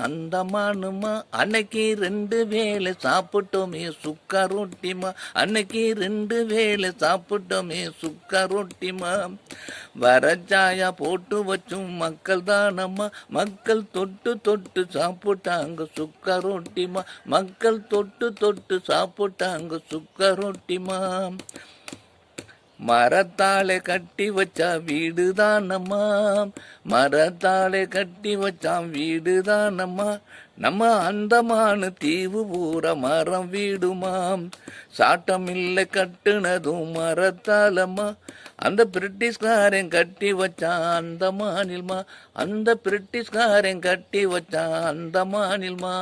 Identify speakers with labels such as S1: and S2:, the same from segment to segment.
S1: அந்தமானுமா அன்னைக்கு 2 வேளை சாப்பிட்டோமே சுக்கா ரொட்டிமா. அன்னைக்கு 2 வேளை சாப்பிட்டோமே சுக்கா ரொட்டிமா. வரச்சாயா போட்டு வச்சும் மக்கள் தானம்மா. மக்கள் தொட்டு தொட்டு சாப்பிட்டாங்க சுக்கா ரொட்டிமா. மக்கள் தொட்டு தொட்டு சாப்பிட்டாங்க சுக்கா ரொட்டிமா. மரத்தாலே கட்டி வச்சா வீடுதானம்மா. மரத்தாலே கட்டி வச்சான் வீடுதானம்மா. நம்ம அந்தமான தீவு பூரா மரம் வீடுமாம். சாட்டமில்லை கட்டுனதும் மரத்தாலம்மா. அந்த பிரிட்டிஷ்காரன் கட்டி வச்சான் அந்த மாநிலமா. அந்த பிரிட்டிஷ்காரன் கட்டி வச்சான் அந்த மாநிலமா.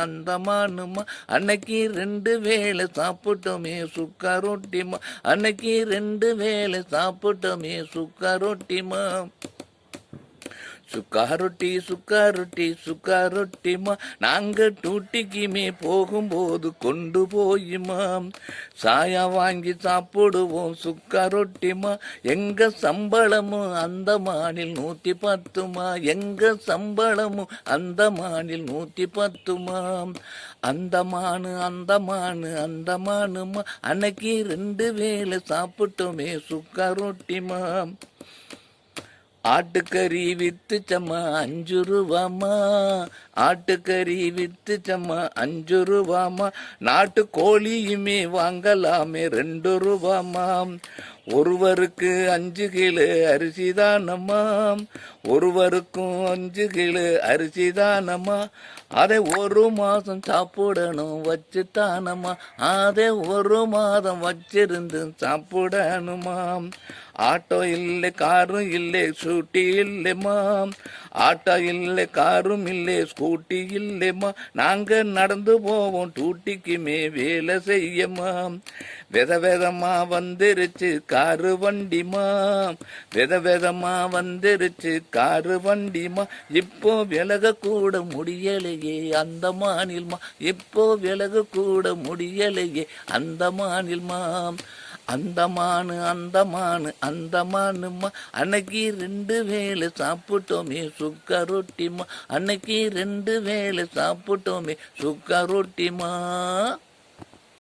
S1: அந்தமானுமா அன்னைக்கு 2 வேளை சாப்பிட்டோமே சுக்கா ரொட்டிமா. அன்னைக்கு 2 வேளை சாப்பிட்டோமே சுக்கா ரொட்டிமா. சுக்கா ரொட்டிமா. நாங்க டூட்டிக்குமே போகும்போது கொண்டு போயுமா. சாயா வாங்கி சாப்பிடுவோம் சுக்கா ரொட்டிமா. எங்க சம்பளமும் அந்த மாநில் 110மா. எங்க சம்பளமும் அந்த மாநில் 110மா. அந்தமானுமா அன்னைக்கு 2 வேளை சாப்பிட்டோமே சுக்கா ரொட்டிமா. ஆட்டுக்கறி வித்துச்சம்மா 5 ரூபாமா. ஆட்டுக்கறி வித்துச்சம்மா 5 ரூபாமா. நாட்டு கோழியுமே வாங்கலாமே 2 ரூபாமா. ஒருவருக்கு 5 கிலோ அரிசி தானம்மா. ஒருவருக்கும் 5 கிலோ அரிசி தானம்மா. அதை 1 மாதம் சாப்பிடணும் வச்சு தானம்மா. அதை 1 மாதம் வச்சிருந்து சாப்பிடணுமா. ஆட்டோ இல்லை காரும் இல்லை ஸ்கூட்டி இல்லைம்மா. ஆட்டோ இல்லை காரும் இல்லை ஸ்கூட்டி இல்லைம்மா. நாங்க நடந்து போவோம் டூட்டிக்குமே வேலை செய்யம்மா. விதமா வந்துருச்சு காரு வண்டிமா. விதமா வந்துருச்சு காரு வண்டிமா. இப்போ விலக கூட முடியலையே அந்த மாநிலமா. இப்போ விலக கூட முடியலையே அந்த மாநிலமா. அந்தமானுமா அன்னைக்கு 2 வேளை சாப்பிட்டோமே சுக்கா ரொட்டிமா. அன்னைக்கு 2 வேளை சாப்பிட்டோமே சுக்கா ரொட்டிமா.